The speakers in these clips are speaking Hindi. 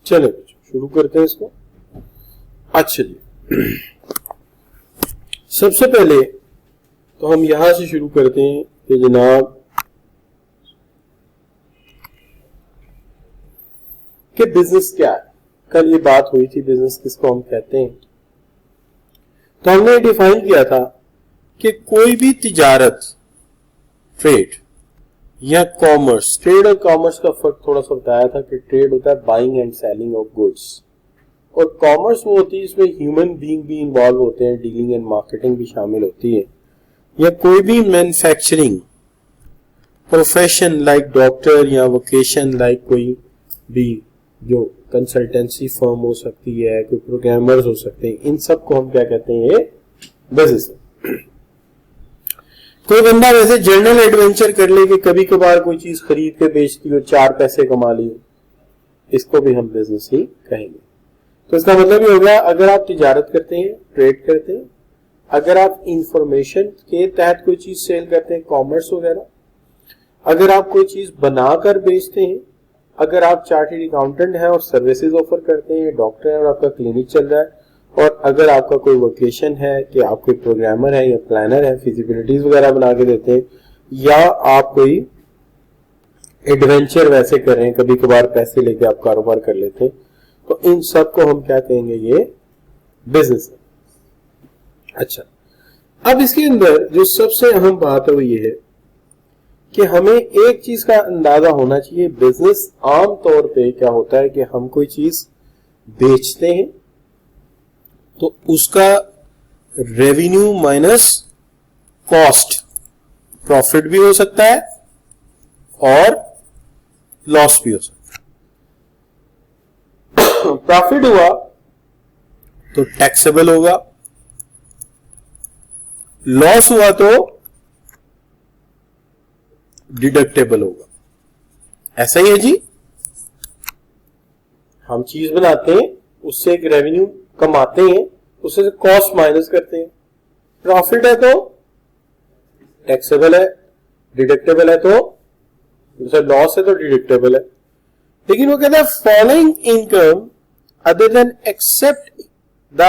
चलो शुरू करते हैं इसको। अच्छा जी, सबसे पहले तो हम यहां से शुरू करते हैं कि जनाब कि बिजनेस क्या है। कल ये बात हुई थी बिजनेस किसको हम कहते हैं, तो हमने डिफाइन किया था कि कोई भी तिजारत, ट्रेड या कॉमर्स, ट्रेड और कॉमर्स का फर्क थोड़ा सा बताया था कि ट्रेड होता है buying and selling of goods, और कॉमर्स वो होती है इसमें ह्यूमन बीइंग भी इन्वॉल्व होते हैं, डीलिंग एंड मार्केटिंग भी शामिल होती है। या कोई भी मैन्युफैक्चरिंग प्रोफेशन लाइक डॉक्टर या वोकेशन लाइक कोई भी जो कंसल्टेंसी फर्म हो सकती है, कोई प्रोग्रामर्स हो सकते हैं, इन सब को हम क्या कहते हैं, ये बिजनेस है। कोई बंदा वैसे जर्नल एडवेंचर कर ले कि कभी कभार कोई चीज खरीद के बेच दी और 4 पैसे कमा लिए, इसको भी हम बिजनेस ही कहेंगे। तो इसका मतलब ये हो गया, अगर आप तिजारत करते हैं, ट्रेड करते हैं, अगर आप इंफॉर्मेशन के तहत कोई चीज सेल करते हैं, कॉमर्स वगैरह, अगर आप कोई चीज बनाकर बेचते हैं, अगर आप चार्टर्ड अकाउंटेंट हैं और सर्विसेज ऑफर करते हैं, डॉक्टर है और आपका क्लिनिक चल रहा है, और अगर आपका कोई वोकेशन है कि आप कोई प्रोग्रामर है या प्लानर है, फिजिबिलिटीज वगैरह बना के देते हैं, या आप कोई एडवेंचर वैसे कर रहे हैं, कभी कभार पैसे लेके आप कारोबार कर लेते हैं, तो इन सब को हम क्या कहेंगे, ये बिजनेस है। अच्छा, अब इसके अंदर जो सबसे अहम बात है वो ये है कि हमें एक चीज का अंदाजा होना चाहिए। बिजनेस आम तौर पे क्या होता है कि हम कोई चीज बेचते हैं तो उसका रेवेन्यू माइनस कॉस्ट, प्रॉफिट भी हो सकता है और लॉस भी हो सकता है। प्रॉफिट हुआ तो टैक्सेबल होगा, लॉस हुआ तो डिडक्टेबल होगा। ऐसा ही है जी, हम चीज बनाते हैं, उससे एक रेवेन्यू कमाते हैं, उससे कॉस्ट माइनस करते हैं, प्रॉफिट है तो टैक्सेबल है, डिडक्टेबल है तो, लॉस है तो डिडक्टेबल है। लेकिन वो कहता है following income other than except the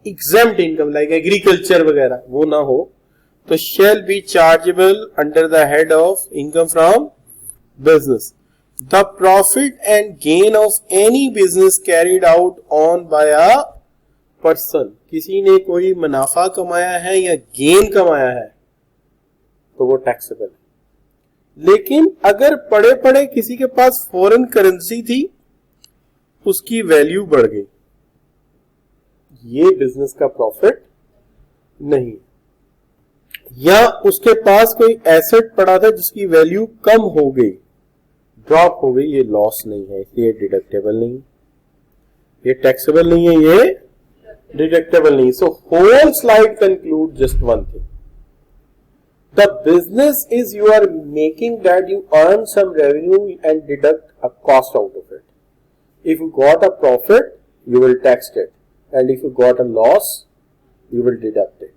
exempt income like agriculture वगैरह वो ना हो तो shall be chargeable under the head of income from business. The profit and gain of any business carried out on by a person. किसी ने कोई मुनाफा कमाया है या गेन कमाया है तो वो टैक्सेबल है। लेकिन अगर पड़े पड़े किसी के पास फॉरेन करेंसी थी, उसकी वैल्यू बढ़ गई, ये बिजनेस का प्रॉफिट नहीं। या उसके पास कोई एसेट पड़ा था जिसकी वैल्यू कम हो गई, ड्रॉप हो गई, ये लॉस नहीं है, इसलिए डिडक्टेबल नहीं, ये टैक्सेबल नहीं है, ये डिडक्टेबल नहीं। So whole slide conclude just one thing, the business is you are making that you earn some revenue and deduct a cost out of it. If you got a profit you will tax it, and if you got a loss you will deduct it.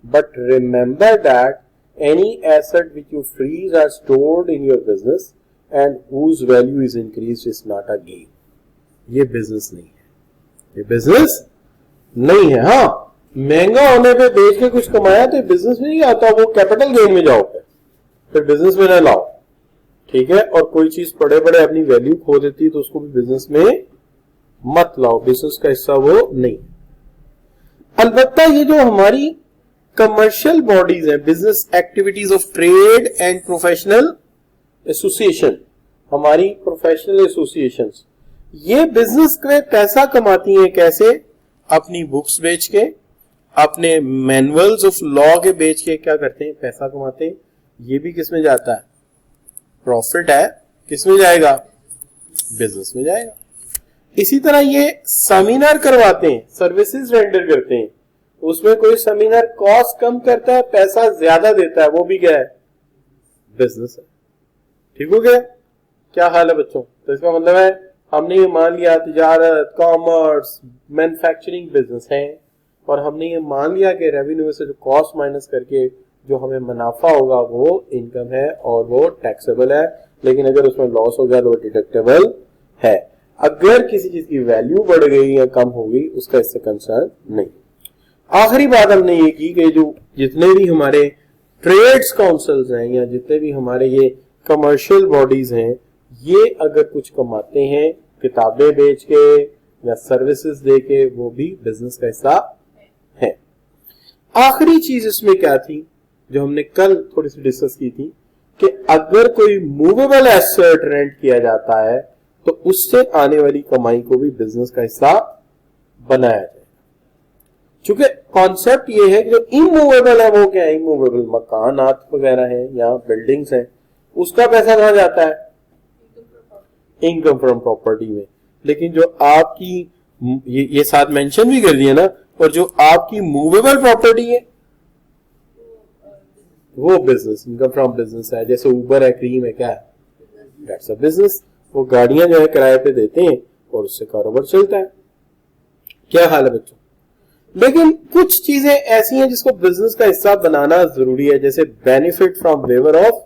But remember that any asset which you freeze are stored in your business and whose value is increased is not a gain. ये बिजनेस नहीं है, ये बिजनेस नहीं है। हाँ, महंगा होने पे बेच के कुछ कमाया तो बिजनेस में नहीं आता, वो कैपिटल गेन में जाओ, फिर बिजनेस में ना लाओ, ठीक है। और कोई चीज पड़े पड़े अपनी वैल्यू खो देती है तो उसको भी बिजनेस में मत लाओ, बिजनेस का हिस्सा वो नहीं। अलबत्ता ये जो हमारी कमर्शियल बॉडीज है, business activities of trade and professional association, हमारी प्रोफेशनल एसोसिएशंस, ये बिजनेस में पैसा कमाती हैं। कैसे? अपनी बुक्स बेच के, अपने मैनुअल्स ऑफ लॉ के बेच के क्या करते हैं, पैसा कमाते हैं। ये भी किस में जाता है, प्रॉफिट है, किस में जाएगा, बिजनेस में जाएगा। इसी तरह ये सेमिनार करवाते हैं, सर्विसेज रेंडर करते हैं, उसमें कोई सेमिनार कॉस्ट कम करता है, पैसा ज्यादा देता है, वो भी क्या है, बिजनेस है। ठीक हो गया? क्या हाल है बच्चों? तो इसका मतलब है हमने ये मान लिया तिजारत, कॉमर्स, मैन्युफैक्चरिंग बिजनेस है, और हमने ये मान लिया कि रेवेन्यू से जो कॉस्ट माइनस करके जो हमें मुनाफा होगा वो इनकम है और वो टैक्सेबल है, लेकिन अगर उसमें लॉस हो गया तो वो डिडक्टेबल है। अगर किसी चीज की वैल्यू बढ़ गई या कम हो गई उसका इससे कंसर्न नहीं। आखिरी बात हमने ये की कि जो जितने भी हमारे ट्रेड्स काउंसिल्स हैं या जितने भी हमारे ये कमर्शियल बॉडीज हैं, ये अगर कुछ कमाते हैं किताबें बेच के या सर्विसेज दे के, वो भी बिजनेस का हिस्सा है। आखिरी चीज इसमें क्या थी जो हमने कल थोड़ी सी डिस्कस की थी कि अगर कोई मूवेबल एसेट रेंट किया जाता है तो उससे आने वाली कमाई को भी बिजनेस का हिस्सा बनाया जाए। चूंकि कॉन्सेप्ट ये है कि जो इमूवेबल है वो क्या है, इमूवेबल मकानात वगैरह है या बिल्डिंग्स है, उसका पैसा कहां जाता है, इनकम फ्रॉम प्रॉपर्टी में। लेकिन जो आपकी ये साथ मेंशन भी कर दिया ना, और जो आपकी मूवेबल प्रॉपर्टी है वो बिजनेस, इनकम फ्रॉम बिजनेस है। जैसे ऊबर है, क्रीम है, क्या है, दैट्स अ बिजनेस। वो गाड़ियां जो है किराए पे देते हैं और उससे कारोबार चलता है। क्या हाल है बच्चों? लेकिन कुछ चीजें ऐसी हैं जिसको बिजनेस का हिस्सा बनाना जरूरी है, जैसे benefit from waiver of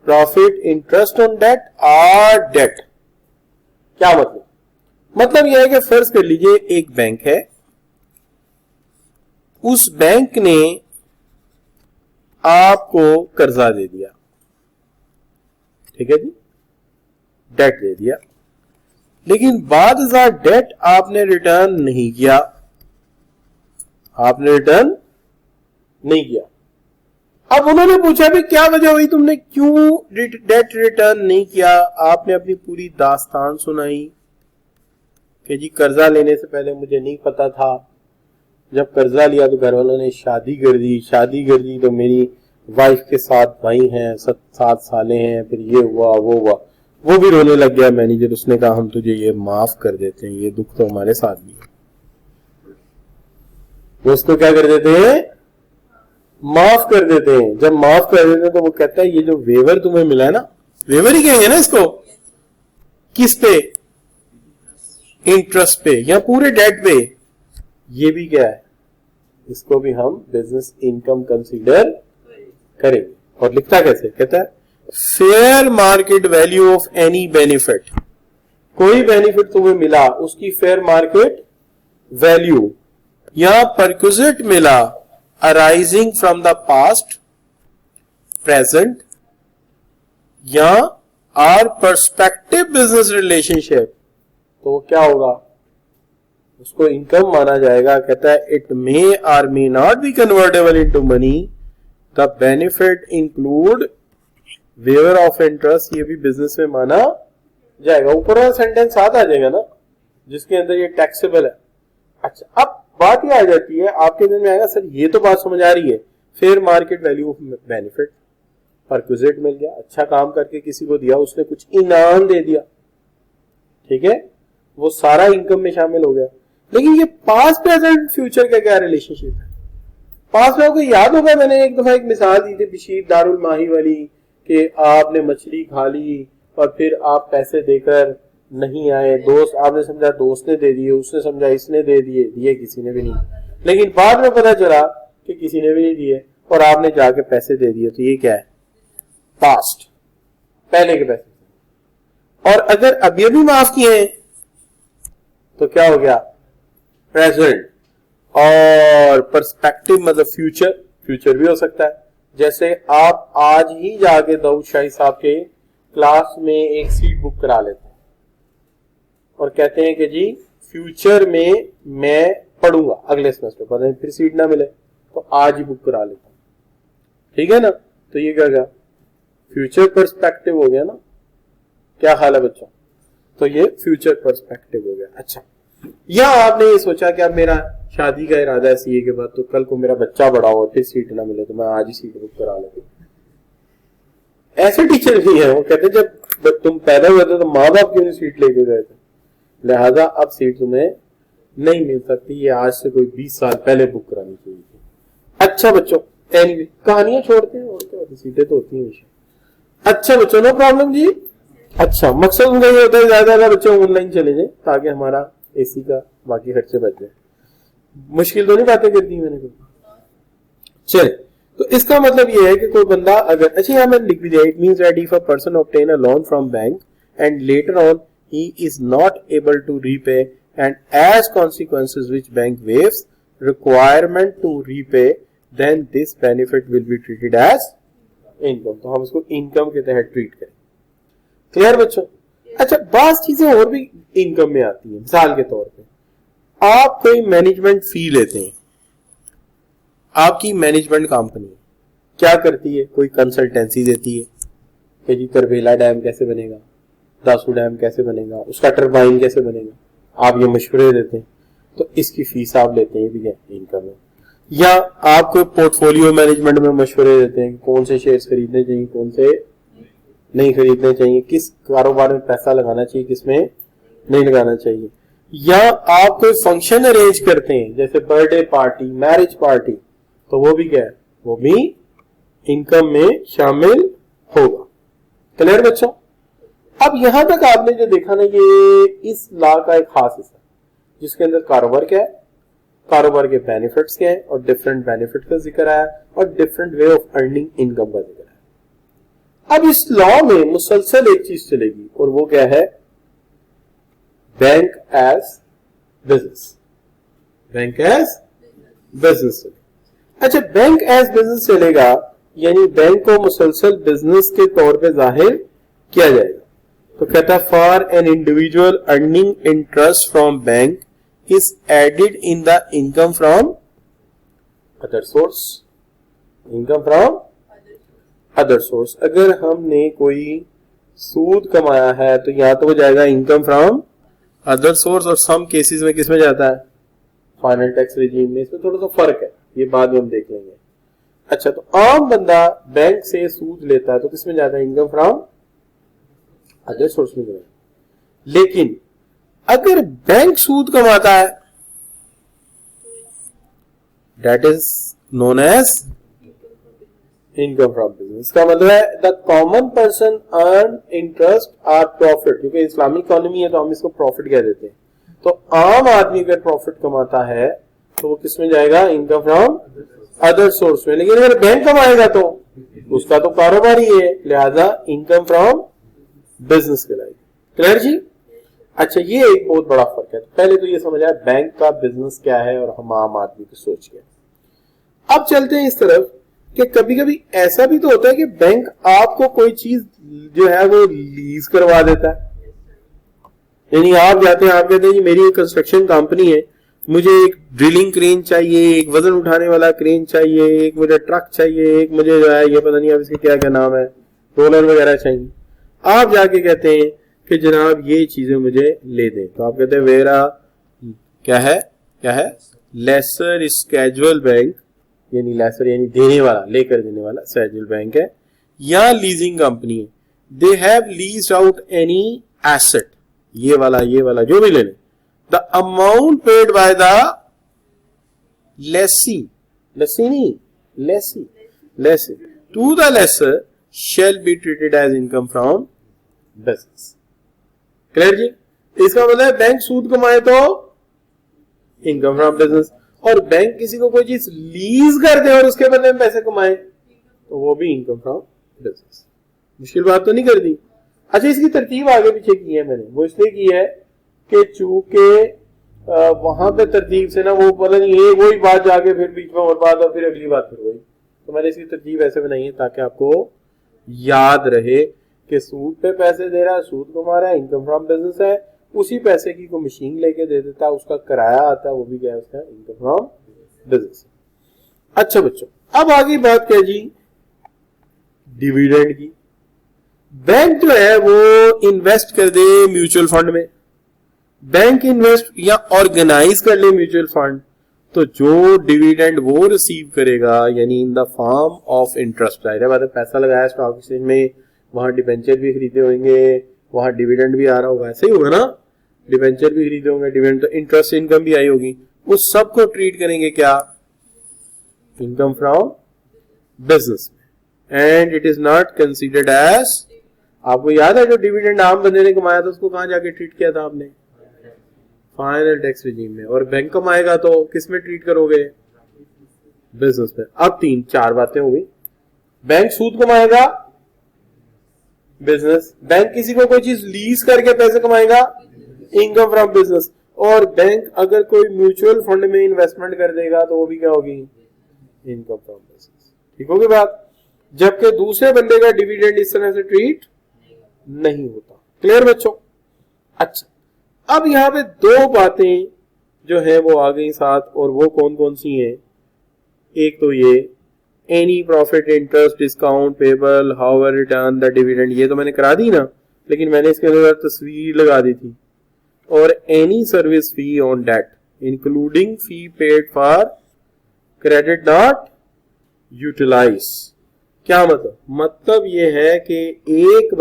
profit, interest on debt और डेट। क्या मतलब? मतलब यह है कि फर्ज कर लीजिए एक बैंक है, उस बैंक ने आपको कर्जा दे दिया, ठीक है जी, डेट दे दिया, लेकिन बाद डेट आपने रिटर्न नहीं किया, आपने रिटर्न नहीं किया। अब उन्होंने पूछा भी क्या वजह हुई, तुमने क्यों डेट रिटर्न नहीं किया? आपने अपनी पूरी दास्तान सुनाई कि जी कर्जा लेने से पहले मुझे नहीं पता था, जब कर्जा लिया तो घर वालों ने शादी कर दी तो मेरी वाइफ के 7 भाई हैं, 7 साले हैं, फिर ये हुआ वो हुआ। वो भी रोने लग गया मैनेजर, उसने कहा हम तुझे ये माफ कर देते हैं, ये दुख तो हमारे साथ भी है। वो उसको क्या कर देते हैं, माफ कर देते हैं। जब माफ कर देते हैं तो वो कहता है ये जो वेवर तुम्हें मिला है ना, वेवर ही कहेंगे ना इसको, किस पे, इंटरेस्ट पे या पूरे डेट पे, ये भी क्या है, इसको भी हम बिजनेस इनकम कंसीडर करेंगे। और लिखता कैसे, कहता है fair market value of any benefit, कोई बेनिफिट तुम्हें मिला उसकी फेयर मार्केट वैल्यू या परक्विजिट मिला arising from the past, present या आर पर्सपेक्टिव बिजनेस रिलेशनशिप, तो क्या होगा, उसको इनकम माना जाएगा। कहता है it may or may not be convertible into money, the benefit include waiver of interest, ये भी बिजनेस में माना जाएगा। ऊपर वाला सेंटेंस साथ आ जाएगा ना जिसके अंदर ये टैक्सेबल है। अच्छा, अब बात ये आ जाती है, आपके दिन में आएगा सर ये तो बात समझ आ रही है, fair market value of benefit, perquisite मिल गया, अच्छा काम करके किसी को दिया, उसने कुछ इनाम दे दिया, ठीक है, वो सारा इनकम में शामिल हो गया। लेकिन ये पास्ट प्रेजेंट फ्यूचर का क्या रिलेशनशिप है? पास्ट में आपको याद होगा मैंने एक दफा एक मिसाल दी थी बशीर दारुल माही वाली, कि आपने मछली खा ली और फिर आप पैसे देकर नहीं आए, दोस्त आपने समझा दोस्त ने दे दिए, उसने समझा इसने दे दिए किसी ने भी नहीं, लेकिन बाद में पता चला कि किसी ने भी नहीं दिए और आपने जाके पैसे दे दिए, तो ये क्या है, पास्ट, पहले के पैसे। और अगर अभी अभी माफ किए हैं तो क्या हो गया, प्रेजेंट। और पर्सपेक्टिव मतलब फ्यूचर भी हो सकता है। जैसे आप आज ही जाके दाऊद शाही साहब के क्लास में एक सीट बुक करा लेते हैं और कहते हैं कि जी फ्यूचर में मैं पढ़ूंगा अगले सेमेस्टर, पता नहीं फिर सीट ना मिले तो आज ही बुक करा लेता हूं, ठीक है ना, तो ये क्या गया, फ्यूचर पर्सपेक्टिव हो गया ना। क्या हाल है बच्चों? तो ये फ्यूचर पर्सपेक्टिव हो गया। अच्छा, या आपने ये सोचा कि अब मेरा शादी का इरादा है सीए के बाद, तो कल को मेरा बच्चा बड़ा हो फिर सीट ना मिले तो मैं आज ही सीट बुक करा लेता। ऐसे टीचर भी है, वो कहते जब तुम पैदा हुए थे तो माँ बाप क्यों नहीं सीट लेके गए थे, लिहाजा अब सीट तुम्हें नहीं मिल सकती, ये आज से कोई 20 साल पहले बुक करानी चाहिए थी। अच्छा बच्चों, एनीवे कहानियां छोड़ते हैं और क्या होती, सीटें तो होती हैं। अच्छा बच्चों, नो प्रॉब्लम जी। अच्छा, मकसद उनका ये होता है ज्यादा बच्चों ऑनलाइन चले जाए ताकि हमारा एसी का बाकी खर्चे बच जाए। मुश्किल तो नहीं बातें कर दी मैंने, चल तो इसका मतलब ये है कि कोई बंदा अगर, अच्छा यहां मैंने लिख दिया, it means that if a person obtain a loan from bank and later on he is not able to repay, and as consequences which bank waives requirement to repay, then this benefit will be treated as income. तो हम इसको इनकम के तहत ट्रीट करें. क्लियर बच्चों? अच्छा, बात चीजें और भी इनकम में आती है. मिसाल के तौर पे आप कोई मैनेजमेंट फी लेते हैं. आपकी मैनेजमेंट कंपनी क्या करती है? कोई कंसल्टेंसी देती है कि जी करबेला डैम कैसे बनेगा, दासू डैम कैसे बनेगा, उसका टरबाइन कैसे बनेगा, आप ये मशवरे देते हैं, तो इसकी फीस आप लेते हैं, ये भी इनकम है. या आप कोई पोर्टफोलियो मैनेजमेंट में मशवरे देते हैं कौन से शेयर्स खरीदने चाहिए, कौन से नहीं खरीदने चाहिए, किस कारोबार में पैसा लगाना चाहिए, किसमें नहीं लगाना चाहिए. या आप कोई फंक्शन अरेंज करते हैं जैसे बर्थडे पार्टी, मैरिज पार्टी, तो वो भी क्या है? वो भी इनकम में शामिल होगा. क्लियर बच्चों? अब यहां तक आपने जो देखा ना, ये इस लॉ का एक खास हिस्सा जिसके अंदर कारोबार क्या है, कारोबार के बेनिफिट्स क्या है, और डिफरेंट बेनिफिट का जिक्र आया, और different way of earning income का जिक्र आया. अब इस लॉ में मुसलसल एक चीज चलेगी, और वो क्या है? Bank as business. Bank as business. अच्छा, बैंक एज बिजनेस चलेगा यानी बैंक को मुसलसल बिजनेस के तौर पे जाहिर किया जाएगा. तो कहता है for an individual earning interest from bank is added in the income from other source. Income from other source. अगर हमने कोई सूद कमाया है तो यहां तो हो जाएगा इनकम फ्रॉम अदर सोर्स, और सम केसेस में किसमें जाता है? फाइनल टैक्स रिजीम में. इसमें थोड़ा सा फर्क है, ये बाद में हम देख लेंगे. अच्छा, तो आम बंदा बैंक से सूद लेता है तो किसमें जाता है? इनकम फ्रॉम अदर सोर्स में जाता है. लेकिन अगर बैंक सूद कमाता है, that is known as income from business. इसका मतलब है the common person earn interest or profit. क्योंकि इस्लामिक इकोनॉमी है तो हम इसको प्रॉफिट कह देते हैं. तो आम आदमी अगर प्रॉफिट कमाता है तो वो किसमें जाएगा? इनकम फ्रॉम अदर सोर्स में. लेकिन अगर बैंक कमाएगा तो उसका तो कारोबार ही है, लिहाजा इनकम फ्रॉम बिजनेस कहलाएगी. क्लियर जी? अच्छा, ये एक बहुत बड़ा फर्क है. तो पहले तो ये समझ आया बैंक का बिजनेस क्या है और हम आम आदमी की सोच क्या है. अब चलते हैं इस तरफ कि कभी कभी ऐसा भी तो होता है कि बैंक आपको कोई चीज जो है वो लीज करवा देता है. यानी आप जाते हैं, आप कहते हैं जी मेरी एक कंस्ट्रक्शन कंपनी है, मुझे एक ड्रिलिंग क्रेन चाहिए, एक वजन उठाने वाला क्रेन चाहिए, एक मुझे ट्रक चाहिए, एक मुझे जो है ये पता नहीं अब इसके क्या क्या नाम है, रोलर वगैरह चाहिए. आप जाके कहते हैं कि जनाब ये चीजें मुझे ले दें. तो आप कहते हैं वेरा क्या है लेसर स्केजुअल बैंक, यानी लेसर यानी देने वाला, लेकर देने वाला स्केजुअल बैंक है, या लीजिंग कंपनी है. They have leased out any asset, ये वाला जो भी ले लें. The amount paid by the lessee to the lessor shall be treated as income from business. Clear जी? इसका मतलब है बैंक सूद कमाए तो इनकम फ्रॉम बिजनेस, और बैंक किसी को कोई चीज लीज कर दे और उसके बदले में पैसे कमाए तो वो भी इनकम फ्रॉम बिजनेस. मुश्किल बात तो नहीं कर दी. अच्छा, इसकी तरतीब आगे पीछे की है मैंने, वो इसलिए की है कि चूंकि वहां पे तरतीब से ना वो पता नहीं है वही बात जाके फिर बीच में और बात और फिर अगली बात फिर वही, तो मैंने इसकी तरतीब ऐसे बनाई है ताकि आपको याद रहे कि सूद पे पैसे दे रहा है, सूद कमा रहा है, इनकम फ्रॉम बिजनेस है, उसी पैसे की को मशीन लेके दे देता है, उसका किराया आता है, वो भी क्या है उसका इनकम फ्रॉम बिजनेस. अच्छा बच्चों, अब आगे बात क्या जी? डिविडेंड की. बैंक जो है वो इन्वेस्ट कर दे म्यूचुअल फंड में, बैंक इन्वेस्ट या ऑर्गेनाइज कर ले म्यूचुअल फंड, तो जो डिविडेंड वो रिसीव करेगा यानी in the form of interest. जाहिर है पैसा लगाया स्टॉक एक्सचेंज में, वहां डिबेंचर भी खरीदे होंगे, वहां डिविडेंड भी आ रहा होगा, ऐसे ही होगा ना, डिबेंचर भी खरीदे होंगे, डिविडेंड तो इंटरेस्ट इनकम भी आई होगी, उस सब को ट्रीट करेंगे क्या? Income from business. And it is not considered as, आपको याद है जो डिविडेंड आम बंदे ने कमाया था उसको कहां जाके ट्रीट किया था आपने? फाइनल टैक्स रिजीम में. और बैंक कमाएगा तो किस में ट्रीट करोगे? बिजनेस में. अब 3-4 बातें हो गई. बैंक सूद कमाएगा, बिजनेस। बैंक किसी को कोई चीज लीज करके पैसे कमाएगा, इनकम फ्रॉम बिजनेस। और बैंक अगर कोई म्यूचुअल फंड में इन्वेस्टमेंट कर देगा तो वो भी क्या होगी, इनकम फ्रॉम बिजनेस। ठीक होगी बात। जबकि दूसरे बंदे का डिविडेंड इस तरह से ट्रीट नहीं होता। क्लियर बच्चों? अच्छा, अब यहां पे दो बातें जो है वो आ गई साथ, और वो कौन कौन सी हैं? एक तो ये any profit, interest, discount payable, however return the dividend, ये तो मैंने करा दी ना, लेकिन मैंने इसके अंदर तस्वीर लगा दी थी। और any service fee on debt including fee paid for credit not utilize. क्या मतलब? मतलब ये है कि एक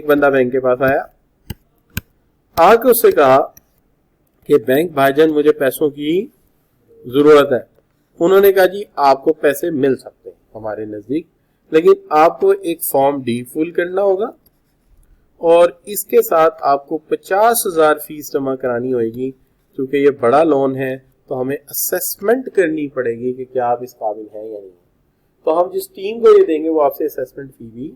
बंदा बैंक के पास आया, आके उससे कहा कि बैंक भाईजान मुझे पैसों की जरूरत है। उन्होंने कहा जी आपको पैसे मिल सकते हैं हमारे नजदीक, लेकिन आपको एक फॉर्म डी फुल करना होगा और इसके साथ आपको 50,000 फीस जमा करानी होगी। क्योंकि ये बड़ा लोन है तो हमें असेसमेंट करनी पड़ेगी कि क्या आप इस काबिल हैं या नहीं। तो हम जिस टीम को ये देंगे वो आपसे असेसमेंट फी भी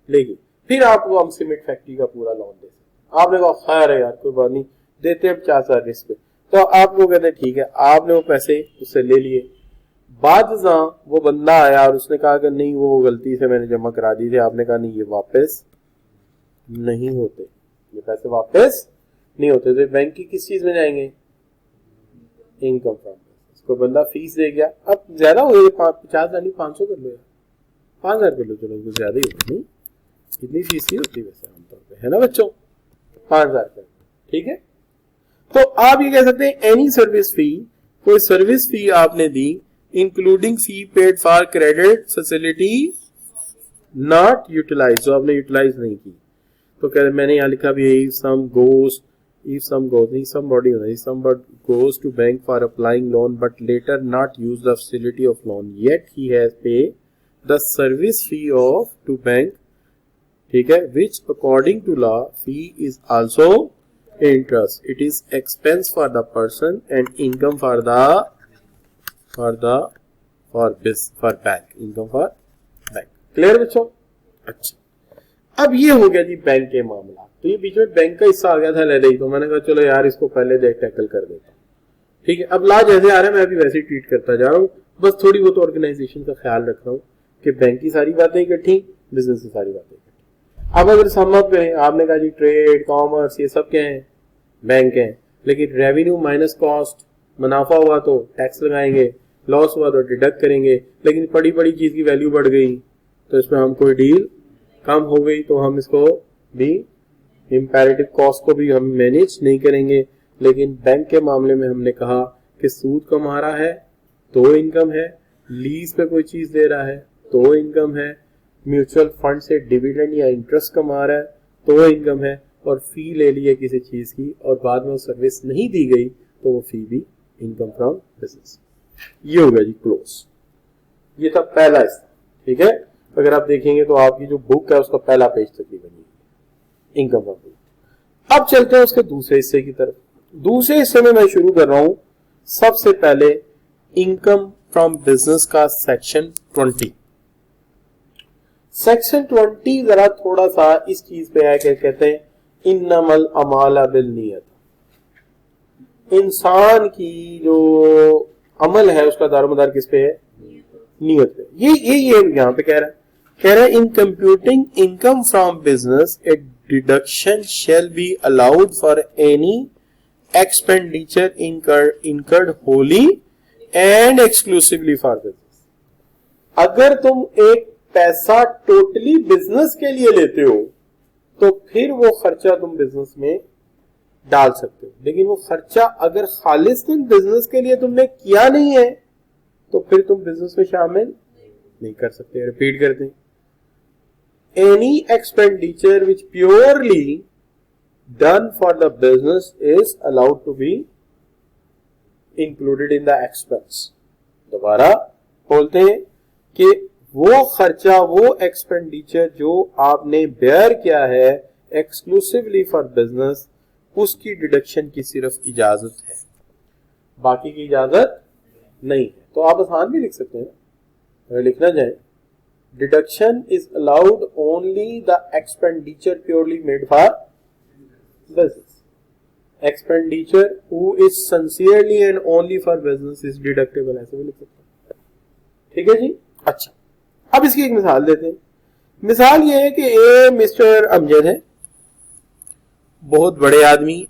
लेगी, फिर आपको हम सीमेंट फैक्ट्री का पूरा लोन दे सकते। आपने कहा खैर है यार कोई बात नहीं, देते हैं 50,000 रिस्क पे। तो आप लोग कहते हैं ठीक है, आपने वो पैसे उससे ले लिए। बाद वो बंदा आया और उसने कहा कि नहीं वो गलती से मैंने जमा करा दी थी। आपने कहा नहीं ये वापस नहीं होते, ये पैसे वापस नहीं होते। तो बैंक की किस चीज में जाएंगे, इनकम फ्रॉम बिजनेस। कोई बंदा फीस दे गया, अब ज्यादा हो गया 50,000 नहीं 500 कर लो यार, 5,000 कर लो, चलो कुछ ज्यादा ही होगी, नहीं इतनी फीस ही होती वैसे आमतौर पे, है ना बच्चों, 5,000 कर लो, ठीक है। तो आप ये कह सकते हैं एनी सर्विस फी, कोई सर्विस फी आपने दी including fee paid for credit facility not utilize, जो आपने यूटिलाइज नहीं की। तो कह रहे मैंने यहाँ लिखा भी if somebody goes to bank for applying loan but later not use the facility of loan, yet he has paid the service fee of to bank, ठीक है, which according to law fee is also interest, it is expense for the person and income for bank, income for bank। Clear बच्चों? अच्छा, अब ये हो गया जी बैंक के मामला। तो ये बीच में बैंक का हिस्सा आ गया था ले, तो मैंने कहा चलो यार इसको पहले टैकल कर देता हूँ, ठीक है। अब ला जैसे आ रहा है मैं अभी वैसे ही ट्रीट करता जा रहा हूँ, बस थोड़ी बहुत ऑर्गेनाइजेशन का ख्याल रख रहा हूँ कि बैंक की सारी बातें इकट्ठी, बिजनेस की सारी बातें इकट्ठी। अब अगर सम अप करें, आपने कहा जी ट्रेड कॉमर्स ये सब क्या है, बैंक है, लेकिन रेवेन्यू माइनस कॉस्ट, मुनाफा हुआ तो टैक्स लगाएंगे, लॉस हुआ तो डिडक्ट करेंगे, लेकिन बड़ी बड़ी चीज की वैल्यू बढ़ गई तो इसमें हम कोई डील कम हो गई तो हम इसको भी इंपैरेटिव कॉस्ट को भी हम मैनेज नहीं करेंगे। लेकिन बैंक के मामले में हमने कहा कि सूद कमा रहा है तो इनकम है, लीज पे कोई चीज दे रहा है तो इनकम है, म्यूचुअल फंड से डिविडेंड या इंटरेस्ट कमा रहा है तो इनकम है, और फी ले ली है किसी चीज की और बाद में वो सर्विस नहीं दी गई तो वो फी भी इनकम फ्रॉम बिजनेस। ये हो गया जी क्लोज। ये था पहला हिस्सा, ठीक है। अगर आप देखेंगे तो आपकी जो बुक है उसका पहला पेज तकरीबन इनकम फ्रॉम बिजनेस। अब चलते हैं उसके दूसरे हिस्से की तरफ। दूसरे हिस्से में मैं शुरू कर रहा हूं सबसे पहले इनकम फ्रॉम बिजनेस का सेक्शन 20। सेक्शन 20 जरा थोड़ा सा इस चीज पे है कि कहते हैं इन्नमल अमाल बिन्नियत, इंसान की जो अमल है उसका दारोमदार किस पे है, नियत पे। ये यहां पे कह रहा है in computing income from business A deduction shall be allowed for any expenditure incurred Holi and exclusively for business. अगर तुम एक पैसा टोटली बिजनेस के लिए लेते हो तो फिर वो खर्चा तुम बिजनेस में डाल सकते हो, लेकिन वो खर्चा अगर खालिस्तन बिजनेस के लिए तुमने किया नहीं है तो फिर तुम बिजनेस में शामिल नहीं कर सकते। रिपीट करते हैं, any expenditure which purely done for the business is allowed to be included in the expense. दोबारा बोलते हैं कि वो खर्चा, वो एक्सपेंडिचर जो आपने बेयर किया है एक्सक्लूसिवली फॉर बिजनेस, उसकी डिडक्शन की सिर्फ इजाजत है, बाकी की इजाजत नहीं है। तो आप आसान भी लिख सकते हैं, अगर लिखना चाहें deduction is allowed only the expenditure purely made for business. Expenditure who is sincerely and only for business is deductible, ऐसे भी लिख सकते हैं. ठीक है जी. अच्छा, अब इसकी एक मिसाल देते हैं. मिसाल ये है कि ए मिस्टर अमजद है, बहुत बड़े आदमी.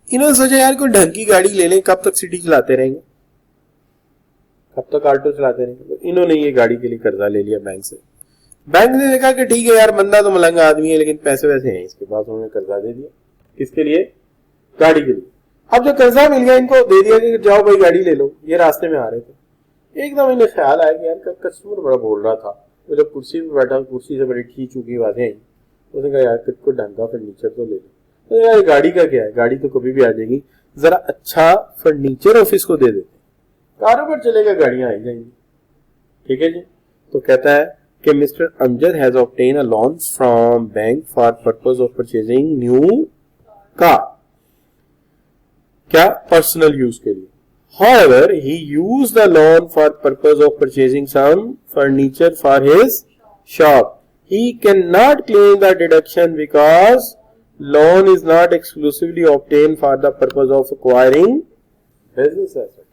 इन्होंने सोचा यार कोई ढंग की गाड़ी ले लें, कब तक सिटी चलाते रहेंगे, कब तक ऑटो चलाते रहेंगे. तो इन्होंने ये गाड़ी के लिए कर्जा ले लिया बैंक से. बैंक ने देखा कि ठीक है यार बंदा तो मलंगा आदमी है लेकिन पैसे वैसे हैं इसके पास, उन्होंने कर्जा दे दिया. किसके लिए? गाड़ी के लिए. अब जो कर्जा मिल गया इनको दे दिया कि जाओ भाई गाड़ी ले लो. ये रास्ते में आ रहे थे, एकदम इन्हें ख्याल आया कि यार कस्टमर बड़ा बोल रहा था, वो जब कुर्सी पे बैठा, कुर्सी से बड़ी ठीक चुकी बातें आई, उसने कहा यार को ढंग का फर्नीचर तो ले लो. तो यार गाड़ी का क्या है, गाड़ी तो कभी भी आ जाएगी, जरा अच्छा फर्नीचर ऑफिस को दे देते, कारोबार चलेगा, गाड़ियां आ जाएंगी. ठीक है जी. तो कहता है कि mister Amjad has obtain a loan from bank for purpose of purchasing new car. क्या? पर्सनल यूज के लिए. However, he used the loan for purpose of purchasing some furniture for his shop. He cannot claim the deduction because loan is not exclusively obtained for the purpose of acquiring business asset.